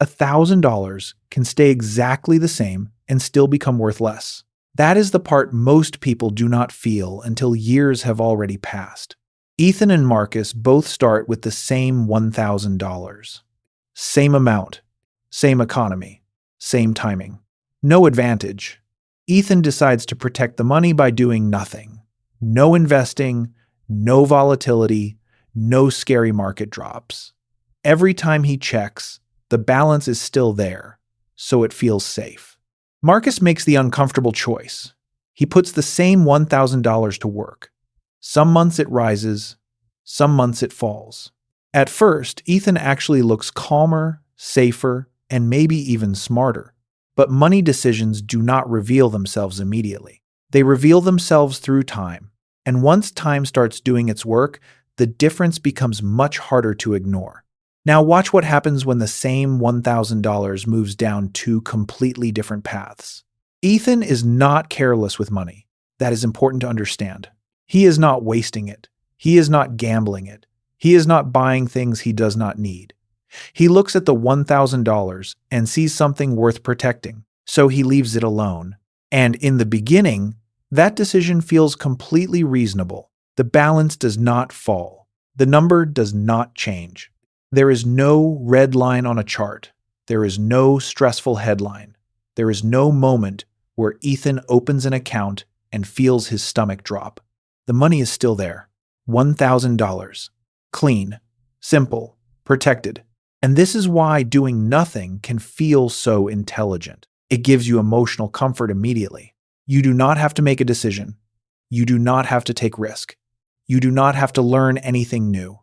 $1,000 can stay exactly the same and still become worth less. That is the part most people do not feel until years have already passed. Ethan and Marcus both start with the same $1,000. Same amount, same economy, same timing. No advantage. Ethan decides to protect the money by doing nothing. No investing, no volatility, no scary market drops. Every time he checks, the balance is still there, so it feels safe. Marcus makes the uncomfortable choice. He puts the same $1,000 to work. Some months it rises, some months it falls. At first, Ethan actually looks calmer, safer, and maybe even smarter. But money decisions do not reveal themselves immediately. They reveal themselves through time. And once time starts doing its work, the difference becomes much harder to ignore. Now watch what happens when the same $1,000 moves down two completely different paths. Ethan is not careless with money. That is important to understand. He is not wasting it. He is not gambling it. He is not buying things he does not need. He looks at the $1,000 and sees something worth protecting, so he leaves it alone. And in the beginning, that decision feels completely reasonable. The balance does not fall. The number does not change. There is no red line on a chart. There is no stressful headline. There is no moment where Ethan opens an account and feels his stomach drop. The money is still there. $1,000. Clean, simple, protected. And this is why doing nothing can feel so intelligent. It gives you emotional comfort immediately. You do not have to make a decision. You do not have to take risk. You do not have to learn anything new.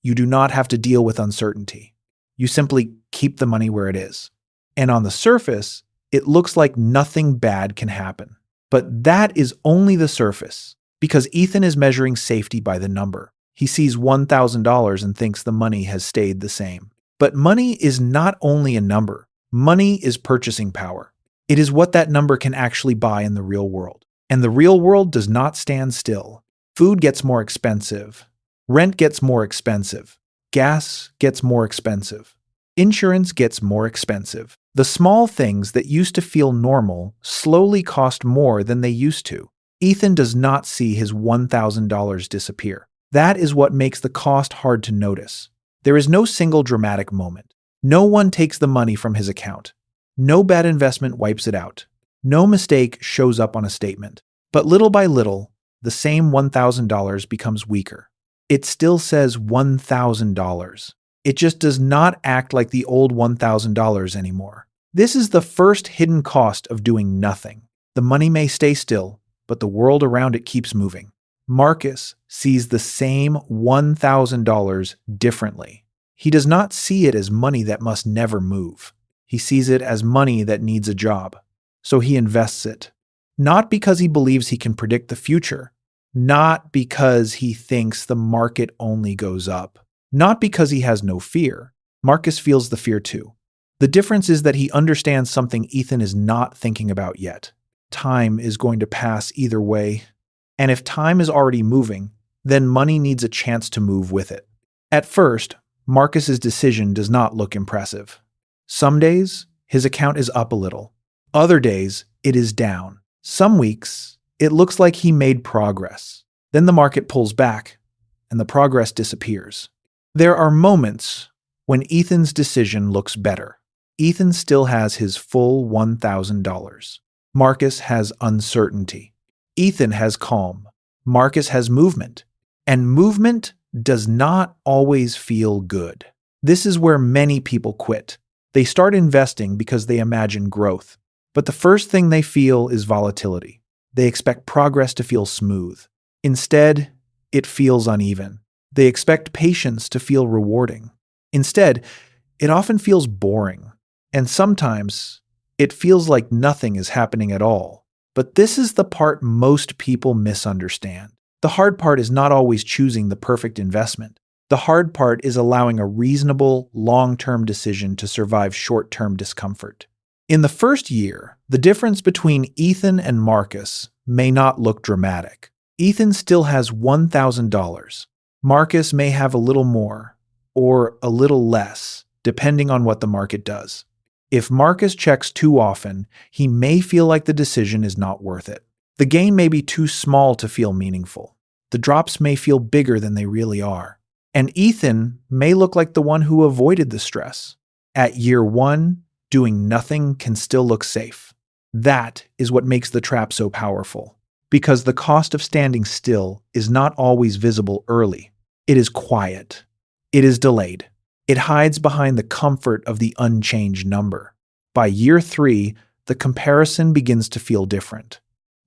You do not have to deal with uncertainty. You simply keep the money where it is. And on the surface, it looks like nothing bad can happen. But that is only the surface, because Ethan is measuring safety by the number. He sees $1,000 and thinks the money has stayed the same. But money is not only a number. Money is purchasing power. It is what that number can actually buy in the real world. And the real world does not stand still. Food gets more expensive. Rent gets more expensive. Gas gets more expensive. Insurance gets more expensive. The small things that used to feel normal slowly cost more than they used to. Ethan does not see his $1,000 disappear. That is what makes the cost hard to notice. There is no single dramatic moment. No one takes the money from his account. No bad investment wipes it out. No mistake shows up on a statement. But little by little, the same $1,000 becomes weaker. It still says $1,000. It just does not act like the old $1,000 anymore. This is the first hidden cost of doing nothing. The money may stay still, but the world around it keeps moving. Marcus sees the same $1,000 differently. He does not see it as money that must never move. He sees it as money that needs a job. So he invests it. Not because he believes he can predict the future. Not because he thinks the market only goes up. Not because he has no fear. Marcus feels the fear too. The difference is that he understands something Ethan is not thinking about yet. Time is going to pass either way. And if time is already moving, then money needs a chance to move with it. At first, Marcus's decision does not look impressive. Some days, his account is up a little. Other days, it is down. Some weeks, it looks like he made progress. Then the market pulls back, and the progress disappears. There are moments when Ethan's decision looks better. Ethan still has his full $1,000. Marcus has uncertainty. Ethan has calm. Marcus has movement. And movement does not always feel good. This is where many people quit. They start investing because they imagine growth. But the first thing they feel is volatility. They expect progress to feel smooth. Instead, it feels uneven. They expect patience to feel rewarding. Instead, it often feels boring. And sometimes, it feels like nothing is happening at all. But this is the part most people misunderstand. The hard part is not always choosing the perfect investment. The hard part is allowing a reasonable, long-term decision to survive short-term discomfort. In the first year, the difference between Ethan and Marcus may not look dramatic. Ethan still has $1,000. Marcus may have a little more, or a little less, depending on what the market does. If Marcus checks too often, he may feel like the decision is not worth it. The gain may be too small to feel meaningful. The drops may feel bigger than they really are. And Ethan may look like the one who avoided the stress. At year 1, doing nothing can still look safe. That is what makes the trap so powerful. Because the cost of standing still is not always visible early. It is quiet. It is delayed. It hides behind the comfort of the unchanged number. By year 3, the comparison begins to feel different.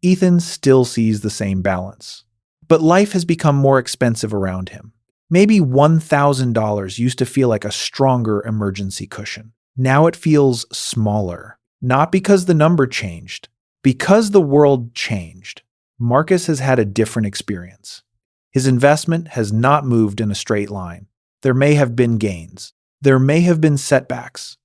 Ethan still sees the same balance. But life has become more expensive around him. Maybe $1,000 used to feel like a stronger emergency cushion. Now it feels smaller. Not because the number changed, because the world changed. Marcus has had a different experience. His investment has not moved in a straight line. There may have been gains. There may have been setbacks.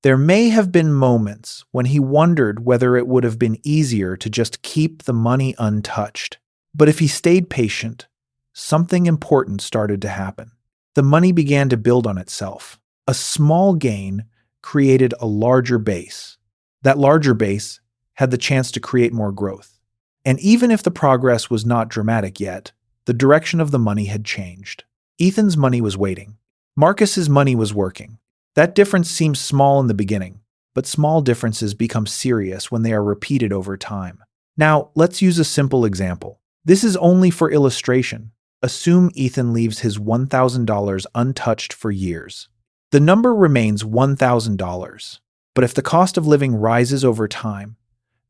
There may have been moments when he wondered whether it would have been easier to just keep the money untouched. But if he stayed patient, something important started to happen. The money began to build on itself. A small gain created a larger base. That larger base had the chance to create more growth. And even if the progress was not dramatic yet, the direction of the money had changed. Ethan's money was waiting. Marcus's money was working. That difference seems small in the beginning, but small differences become serious when they are repeated over time. Now, let's use a simple example. This is only for illustration. Assume Ethan leaves his $1,000 untouched for years. The number remains $1,000, but if the cost of living rises over time,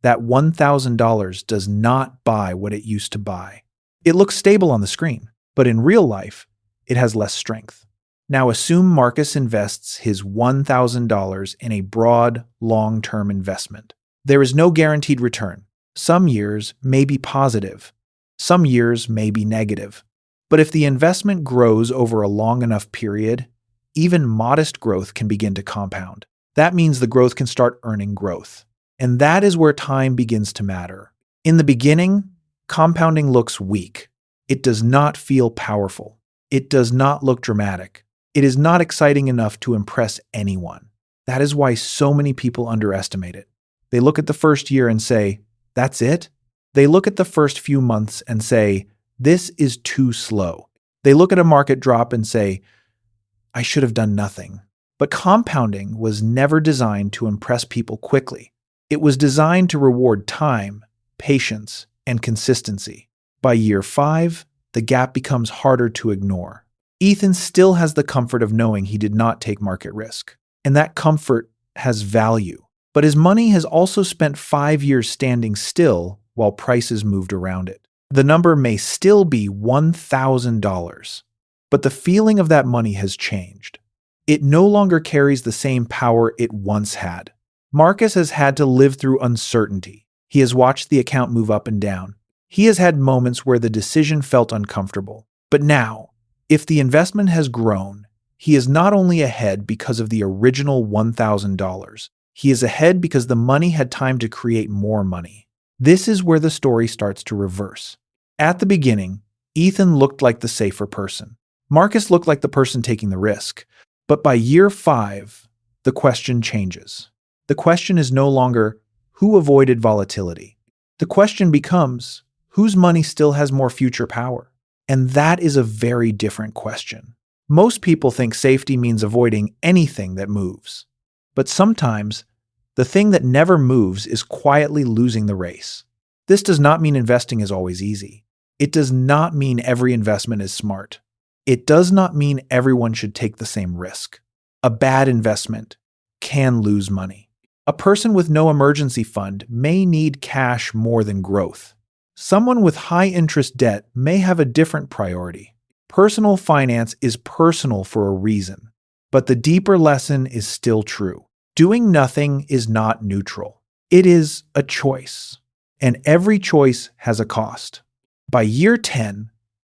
that $1,000 does not buy what it used to buy. It looks stable on the screen, but in real life, it has less strength. Now assume Marcus invests his $1,000 in a broad, long-term investment. There is no guaranteed return. Some years may be positive. Some years may be negative. But if the investment grows over a long enough period, even modest growth can begin to compound. That means the growth can start earning growth. And that is where time begins to matter. In the beginning, compounding looks weak. It does not feel powerful. It does not look dramatic. It is not exciting enough to impress anyone. That is why so many people underestimate it. They look at the first year and say, "That's it?" They look at the first few months and say, "This is too slow." They look at a market drop and say, "I should have done nothing." But compounding was never designed to impress people quickly. It was designed to reward time, patience, and consistency. By year 5, the gap becomes harder to ignore. Ethan still has the comfort of knowing he did not take market risk, and that comfort has value. But his money has also spent 5 years standing still while prices moved around it. The number may still be $1,000, but the feeling of that money has changed. It no longer carries the same power it once had. Marcus has had to live through uncertainty. He has watched the account move up and down. He has had moments where the decision felt uncomfortable. But now, if the investment has grown, he is not only ahead because of the original $1,000, he is ahead because the money had time to create more money. This is where the story starts to reverse. At the beginning, Ethan looked like the safer person. Marcus looked like the person taking the risk. But by year 5, the question changes. The question is no longer, who avoided volatility? The question becomes, whose money still has more future power? And that is a very different question. Most people think safety means avoiding anything that moves. But sometimes, the thing that never moves is quietly losing the race. This does not mean investing is always easy. It does not mean every investment is smart. It does not mean everyone should take the same risk. A bad investment can lose money. A person with no emergency fund may need cash more than growth. Someone with high-interest debt may have a different priority. Personal finance is personal for a reason, but the deeper lesson is still true. Doing nothing is not neutral. It is a choice, and every choice has a cost. By year 10,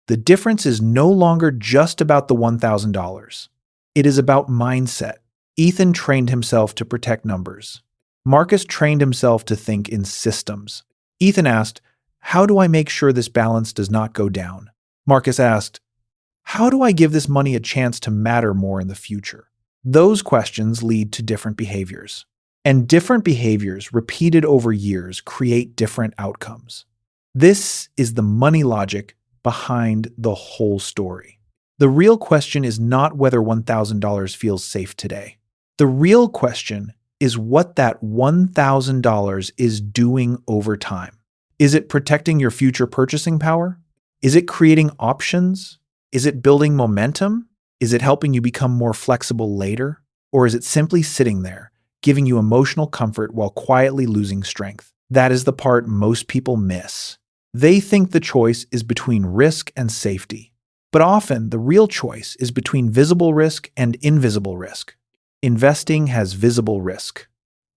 the difference is no longer just about the $1,000. It is about mindset. Ethan trained himself to protect numbers. Marcus trained himself to think in systems. Ethan asked, "How do I make sure this balance does not go down?" Marcus asked, "How do I give this money a chance to matter more in the future?" Those questions lead to different behaviors. And different behaviors repeated over years create different outcomes. This is the money logic behind the whole story. The real question is not whether $1,000 feels safe today. The real question is what that $1,000 is doing over time. Is it protecting your future purchasing power? Is it creating options? Is it building momentum? Is it helping you become more flexible later? Or is it simply sitting there, giving you emotional comfort while quietly losing strength? That is the part most people miss. They think the choice is between risk and safety. But often, the real choice is between visible risk and invisible risk. Investing has visible risk.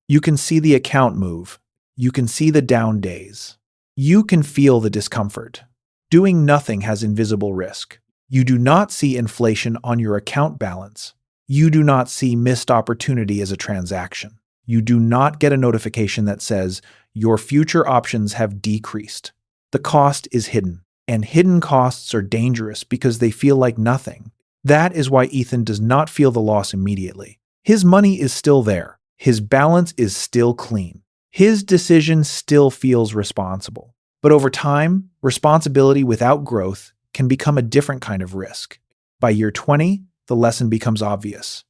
You can see the account move. You can see the down days. You can feel the discomfort. Doing nothing has invisible risk. You do not see inflation on your account balance. You do not see missed opportunity as a transaction. You do not get a notification that says your future options have decreased. The cost is hidden, and hidden costs are dangerous because they feel like nothing. That is why Ethan does not feel the loss immediately. His money is still there. His balance is still clean. His decision still feels responsible. But over time, responsibility without growth can become a different kind of risk. By year 20, the lesson becomes obvious.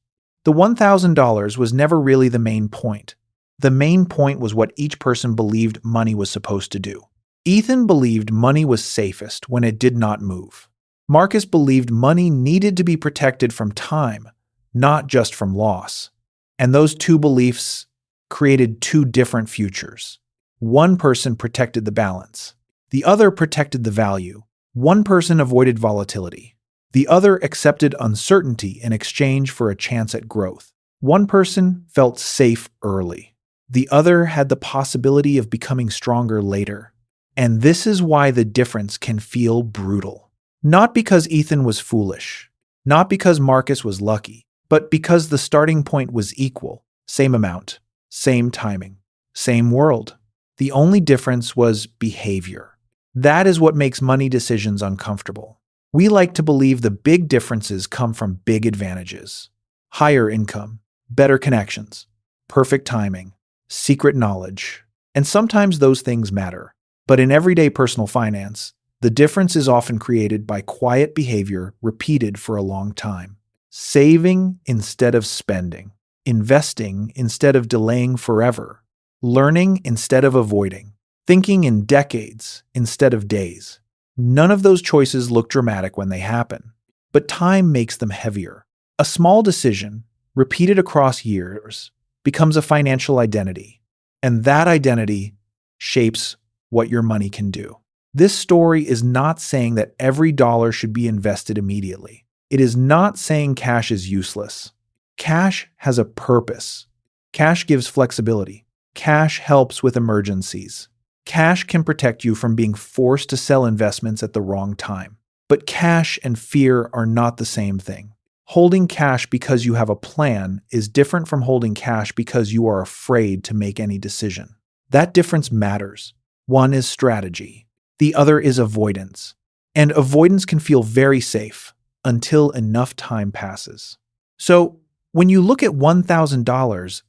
The $1,000 was never really the main point. The main point was what each person believed money was supposed to do. Ethan believed money was safest when it did not move. Marcus believed money needed to be protected from time, not just from loss. And those two beliefs created two different futures. One person protected the balance. The other protected the value. One person avoided volatility. The other accepted uncertainty in exchange for a chance at growth. One person felt safe early. The other had the possibility of becoming stronger later. And this is why the difference can feel brutal. Not because Ethan was foolish, not because Marcus was lucky, but because the starting point was equal, same amount, same timing, same world. The only difference was behavior. That is what makes money decisions uncomfortable. We like to believe the big differences come from big advantages. Higher income, better connections, perfect timing, secret knowledge. And sometimes those things matter. But in everyday personal finance, the difference is often created by quiet behavior repeated for a long time. Saving instead of spending. Investing instead of delaying forever. Learning instead of avoiding. Thinking in decades instead of days. None of those choices look dramatic when they happen, but time makes them heavier. A small decision, repeated across years, becomes a financial identity, and that identity shapes what your money can do. This story is not saying that every dollar should be invested immediately. It is not saying cash is useless. Cash has a purpose. Cash gives flexibility. Cash helps with emergencies. Cash can protect you from being forced to sell investments at the wrong time. But cash and fear are not the same thing. Holding cash because you have a plan is different from holding cash because you are afraid to make any decision. That difference matters. One is strategy. The other is avoidance. And avoidance can feel very safe until enough time passes. So, when you look at $1,000,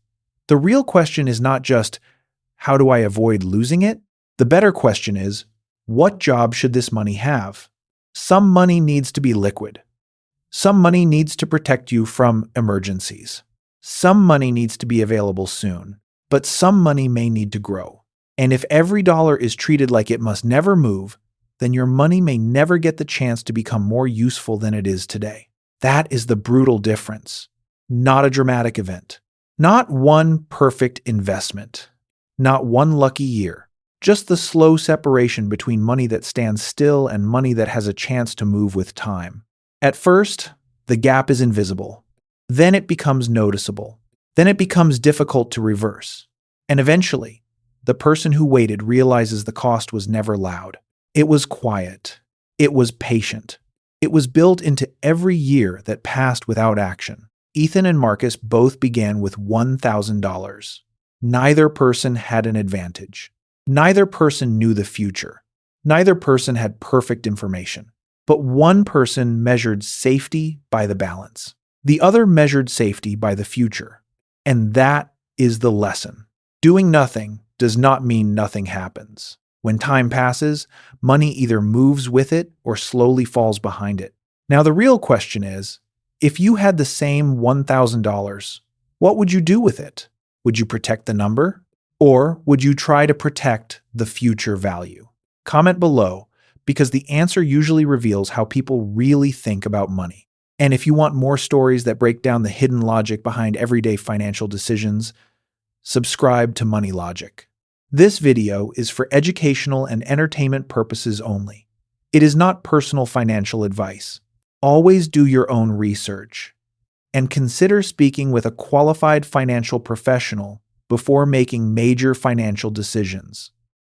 the real question is not just, how do I avoid losing it? The better question is, what job should this money have? Some money needs to be liquid. Some money needs to protect you from emergencies. Some money needs to be available soon, but some money may need to grow. And if every dollar is treated like it must never move, then your money may never get the chance to become more useful than it is today. That is the brutal difference. Not a dramatic event. Not one perfect investment. Not one lucky year. Just the slow separation between money that stands still and money that has a chance to move with time. At first, the gap is invisible. Then it becomes noticeable. Then it becomes difficult to reverse. And eventually, the person who waited realizes the cost was never loud. It was quiet. It was patient. It was built into every year that passed without action. Ethan and Marcus both began with $1,000. Neither person had an advantage. Neither person knew the future. Neither person had perfect information. But one person measured safety by the balance. The other measured safety by the future. And that is the lesson. Doing nothing does not mean nothing happens. When time passes, money either moves with it or slowly falls behind it. Now, the real question is, if you had the same $1,000, what would you do with it? Would you protect the number? Or would you try to protect the future value? Comment below, because the answer usually reveals how people really think about money. And if you want more stories that break down the hidden logic behind everyday financial decisions, subscribe to Money Logic. This video is for educational and entertainment purposes only. It is not personal financial advice. Always do your own research and consider speaking with a qualified financial professional before making major financial decisions.